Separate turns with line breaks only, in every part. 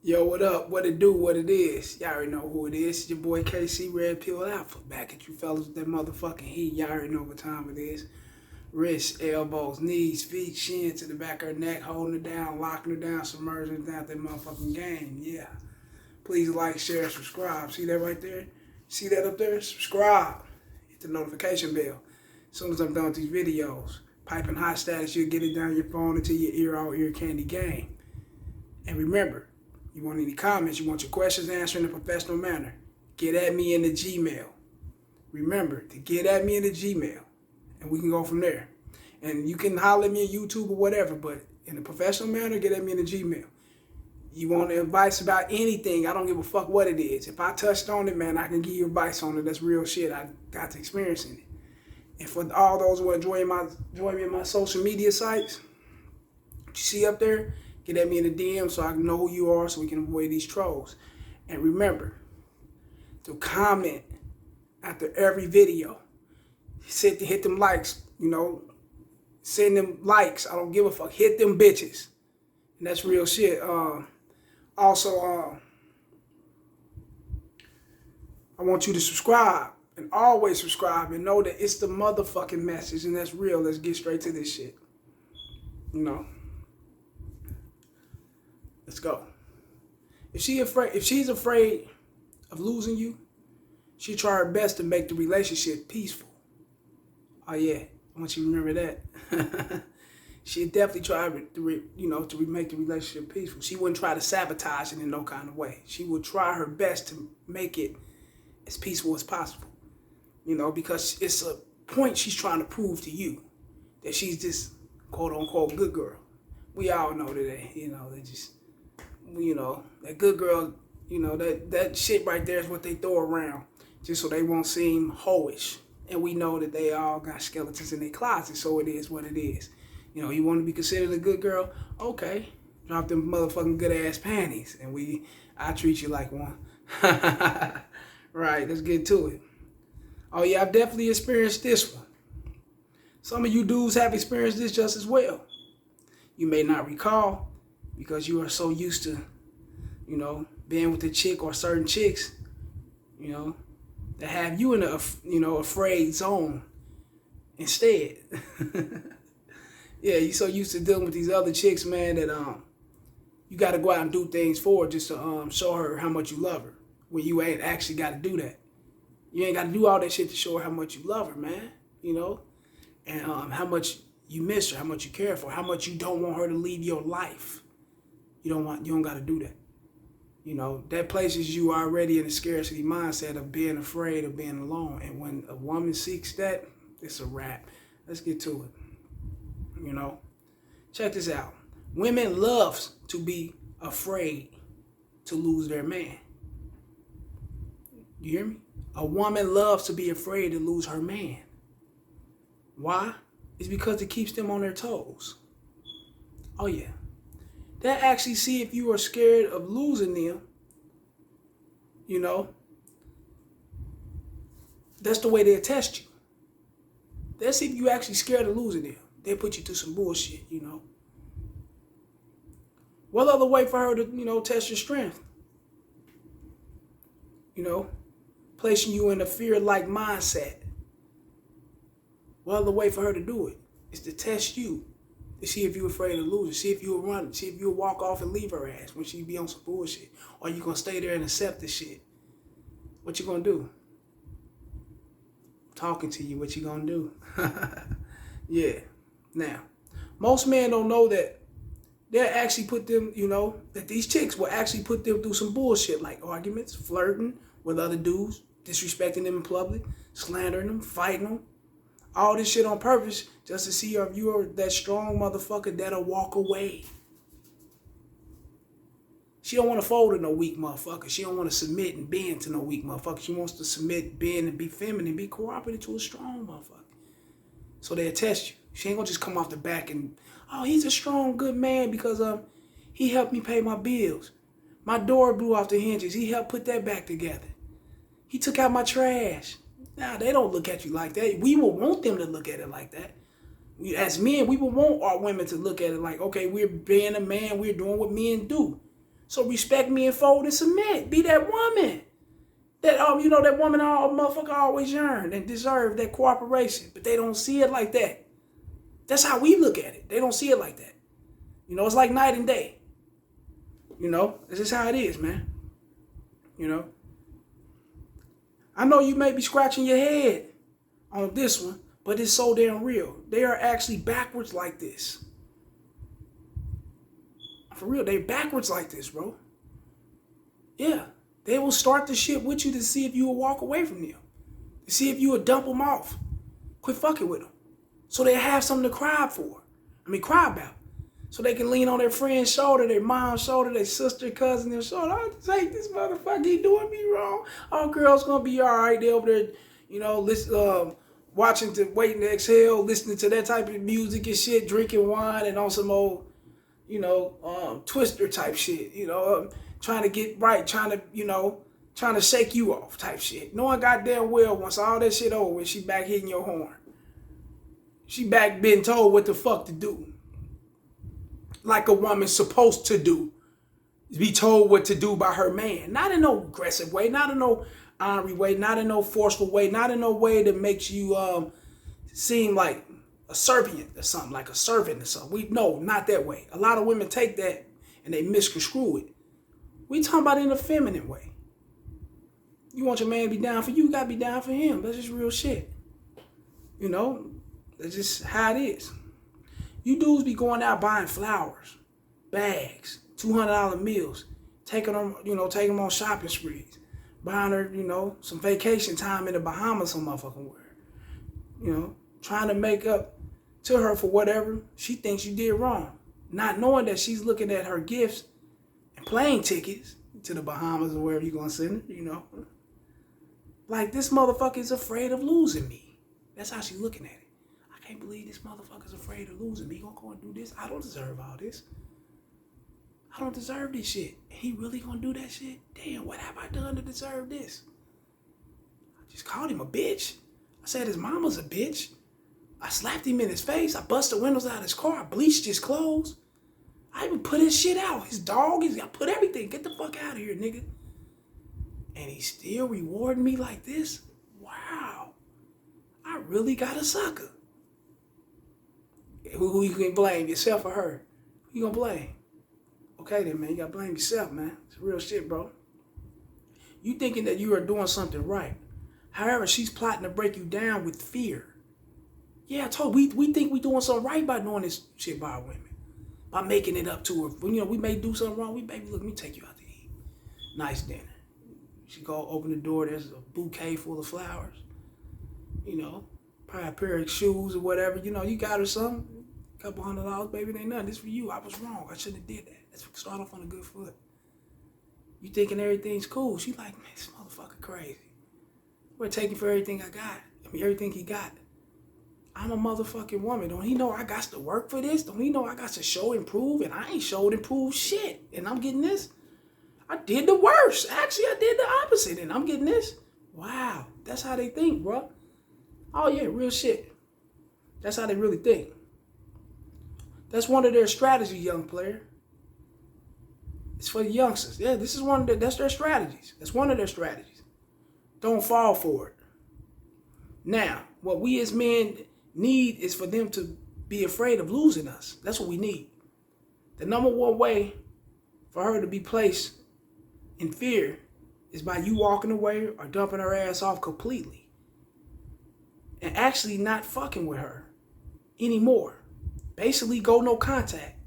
Yo, what up? What it do? What it is? Y'all already know who it is. It's your boy KC Red Pill Alpha. Back at you fellas with that motherfucking heat. Y'all already know what time it is. Wrists, elbows, knees, feet, shin to the back of her neck, holding her down, locking her down, submerging her down that motherfucking game. Yeah. Please like, share, subscribe. See that right there? See that up there? Subscribe. Hit the notification bell. As soon as I'm done with these videos, piping hot status, you'll get it down your phone into your ear, all ear candy game. And remember, you want any comments, you want your questions answered in a professional manner, get at me in the Gmail. Remember to get at me in the Gmail, and we can go from there. And you can holler at me on YouTube or whatever, but in a professional manner, get at me in the Gmail. You want advice about anything, I don't give a fuck what it is. If I touched on it, man, I can give you advice on it. That's real shit. I got to experience in it. And for all those who are join me in my social media sites, what you see up there, get at me in the DM so I can know who you are so we can avoid these trolls. And remember to comment after every video. Hit them likes, send them likes. I don't give a fuck. Hit them bitches. And that's real shit. Also, I want you to subscribe and always subscribe and know that it's the motherfucking message and that's real. Let's get straight to this shit. Let's go. If she's afraid of losing you, she try her best to make the relationship peaceful. Oh yeah, I want you to remember that. She definitely try to make the relationship peaceful. She wouldn't try to sabotage it in no kind of way. She would try her best to make it as peaceful as possible. Because it's a point she's trying to prove to you that she's this quote unquote good girl. We all know that they just. That good girl, that shit right there is what they throw around just so they won't seem hoish. And we know that they all got skeletons in their closet, so it is what it is. You want to be considered a good girl? Okay. Drop them motherfucking good ass panties and I treat you like one. Right, let's get to it. Oh yeah, I've definitely experienced this one. Some of you dudes have experienced this just as well. You may not recall, because you are so used to, being with a chick or certain chicks, that have you in a, afraid zone instead. Yeah, you're so used to dealing with these other chicks, man, that you got to go out and do things for her just to show her how much you love her. When you ain't actually got to do that. You ain't got to do all that shit to show her how much you love her, man. And how much you miss her, how much you care for her, how much you don't want her to leave your life. You don't got to do that. That places you already in a scarcity mindset of being afraid of being alone. And when a woman seeks that, it's a wrap. Let's get to it. Check this out. Women love to be afraid to lose their man. You hear me? A woman loves to be afraid to lose her man. Why? It's because it keeps them on their toes. Oh yeah. They actually see if you are scared of losing them, that's the way they'll test you. They'll see if you actually scared of losing them. They'll put you through some bullshit, What other way for her to, test your strength? Placing you in a fear-like mindset. What other way for her to do it is to test you. To see if you're afraid of losing. See if you'll run. See if you'll walk off and leave her ass when she be on some bullshit. Or you gonna stay there and accept this shit. What you gonna do? I'm talking to you. What you gonna do? Yeah. Now, most men don't know that they'll actually put them, that these chicks will actually put them through some bullshit like arguments, flirting with other dudes, disrespecting them in public, slandering them, fighting them. All this shit on purpose just to see if you're that strong motherfucker that'll walk away. She don't want to fold to no weak motherfucker. She don't want to submit and bend to no weak motherfucker. She wants to submit, bend, and be feminine, be cooperative to a strong motherfucker. So they'll test you. She ain't gonna just come off the back and, oh, he's a strong, good man because he helped me pay my bills. My door blew off the hinges. He helped put that back together. He took out my trash. Nah, they don't look at you like that. We will want them to look at it like that. As men, we would want our women to look at it like, okay, we're being a man, we're doing what men do. So respect me and fold and submit. Be that woman. That that woman all motherfucker always yearn and deserve that cooperation. But they don't see it like that. That's how we look at it. They don't see it like that. It's like night and day. This is how it is, man. I know you may be scratching your head on this one, but it's so damn real. They are actually backwards like this. For real, they're backwards like this, bro. Yeah. They will start the shit with you to see if you will walk away from them. To see if you will dump them off. Quit fucking with them. So they have something to cry about. So they can lean on their friend's shoulder, their mom's shoulder, their sister, cousin, their shoulder. I just hate this motherfucker. He doing me wrong. Our girl's gonna be all right. They over there, watching to Waiting to Exhale, listening to that type of music and shit, drinking wine and on some old, Twister type shit. Trying to get right, trying to shake you off type shit. Knowing goddamn well once all that shit over, she back hitting your horn. She back being told what the fuck to do. Like a woman's supposed to do. Be told what to do by her man. Not in no aggressive way, not in no ornery way, not in no forceful way, not in no way that makes you seem like a servant or something, like a servant or something. No, not that way. A lot of women take that and they misconstrue it. We talking about it in a feminine way. You want your man to be down for you, you gotta be down for him. That's just real shit. That's just how it is. You dudes be going out buying flowers, bags, $200 meals, taking them on shopping sprees, buying her, some vacation time in the Bahamas some motherfucking word. Trying to make up to her for whatever she thinks you did wrong. Not knowing that she's looking at her gifts and plane tickets to the Bahamas or wherever you're going to send her, Like, this motherfucker is afraid of losing me. That's how she's looking at it. I can't believe this motherfucker's afraid of losing me. He gonna go and do this? I don't deserve all this. I don't deserve this shit. And he really gonna do that shit? Damn, what have I done to deserve this? I just called him a bitch. I said his mama's a bitch. I slapped him in his face. I busted the windows out of his car. I bleached his clothes. I even put his shit out. His dog, I put everything. Get the fuck out of here, nigga. And he's still rewarding me like this? Wow. I really got a sucker. Who you can blame, yourself or her? Who you gonna blame? Okay then, man, you gotta blame yourself, man. It's real shit, bro. You thinking that you are doing something right. However, she's plotting to break you down with fear. Yeah, I told you, we think we doing something right by doing this shit by our women. By making it up to her. We may do something wrong. Baby, look, let me take you out to eat. Nice dinner. She go open the door, there's a bouquet full of flowers. Probably a pair of shoes or whatever. You got her something. A couple $100, baby, it ain't nothing. This for you. I was wrong. I shouldn't have did that. Let's start off on a good foot. You thinking everything's cool. She like, man, this motherfucker crazy. We're taking for everything I got. Everything he got. I'm a motherfucking woman. Don't he know I got to work for this? Don't he know I got to show and prove? And I ain't showed and proved shit. And I'm getting this? I did the worst. Actually, I did the opposite. And I'm getting this? Wow. That's how they think, bro. Oh, yeah, real shit. That's how they really think. That's one of their strategies, young player. It's for the youngsters. Yeah, this is that's their strategies. That's one of their strategies. Don't fall for it. Now, what we as men need is for them to be afraid of losing us. That's what we need. The number one way for her to be placed in fear is by you walking away or dumping her ass off completely. And actually not fucking with her anymore. Basically, go no contact.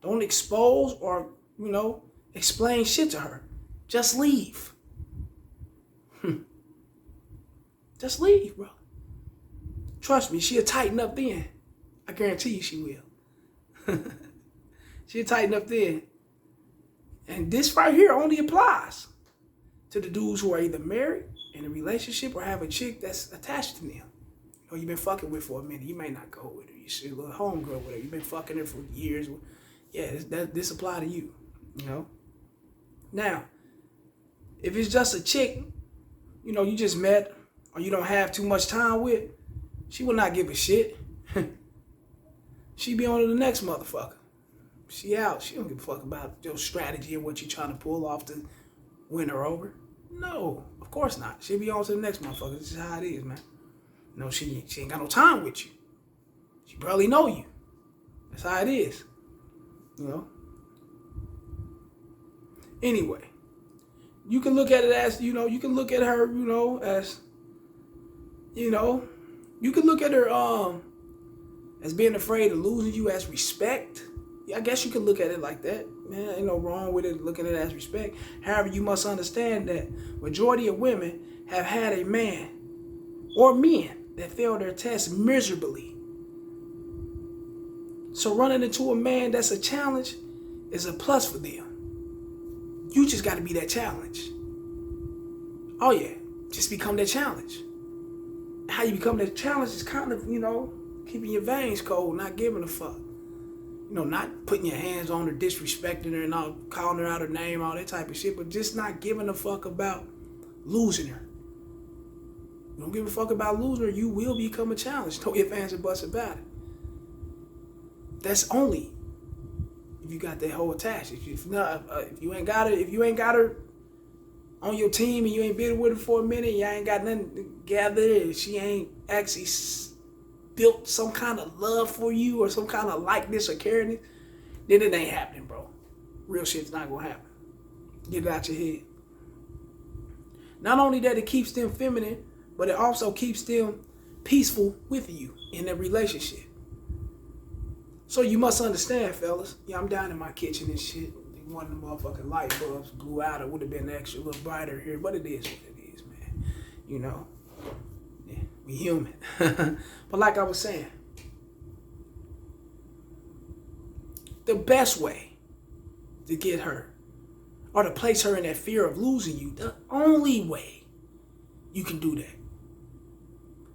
Don't expose or, explain shit to her. Just leave. Just leave, bro. Trust me, she'll tighten up then. I guarantee you she will. She'll tighten up then. And this right here only applies to the dudes who are either married, in a relationship, or have a chick that's attached to them. You've been fucking with for a minute. You may not go with her. You should a little homegirl with her. You've been fucking her for years. Yeah, this apply to you. Now, if it's just a chick, you just met or you don't have too much time with, she will not give a shit. She be on to the next motherfucker. She out. She don't give a fuck about your strategy and what you trying to pull off to win her over. No, of course not. She be on to the next motherfucker. This is how it is, man. No, she ain't got no time with you. She barely know you. That's how it is. You know? Anyway, you can look at it as, you know, you can look at her, you know, as, you know, you can look at her as being afraid of losing you as respect. Yeah, I guess you could look at it like that. Man, ain't no wrong with it, looking at it as respect. However, you must understand that majority of women have had a man or men that failed their test miserably. So running into a man that's a challenge is a plus for them. You just got to be that challenge. Oh yeah, just become that challenge. How you become that challenge is kind of, you know, keeping your veins cold, not giving a fuck. You know, not putting your hands on her, disrespecting her and all, calling her out her name, all that type of shit, but just not giving a fuck about losing her. You don't give a fuck about losing her, you will become a challenge. No ifs, ands, or buts about it. That's only if you got that whole attached. If you ain't got her on your team and you ain't been with her for a minute, you ain't got nothing together, and she ain't actually built some kind of love for you or some kind of likeness or caringness, then it ain't happening, bro. Real shit's not gonna happen. Get it out your head. Not only that, it keeps them feminine, but it also keeps them peaceful with you in their relationship. So you must understand, fellas. Yeah, I'm down in my kitchen and shit. One of the motherfucking light bulbs blew out. It would have been extra little brighter here, but it is what it is, man. You know, yeah, we human. But like I was saying, the best way to get her or to place her in that fear of losing you, the only way you can do that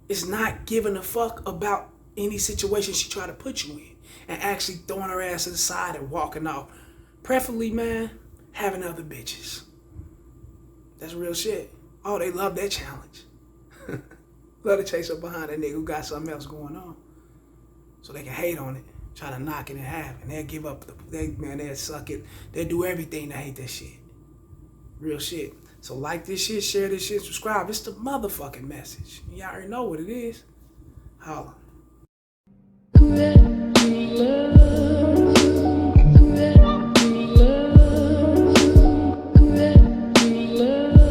is not giving a fuck about any situation she try to put you in and actually throwing her ass to the side and walking off. Preferably, man, having other bitches. That's real shit. Oh, they love that challenge. Love to chase up behind that nigga who got something else going on. So they can hate on it, try to knock it in half, and they'll give up. They'll suck it. They'll do everything to hate that shit. Real shit. So like this shit, share this shit, subscribe. It's the motherfucking message. Y'all already know what it is. Holla.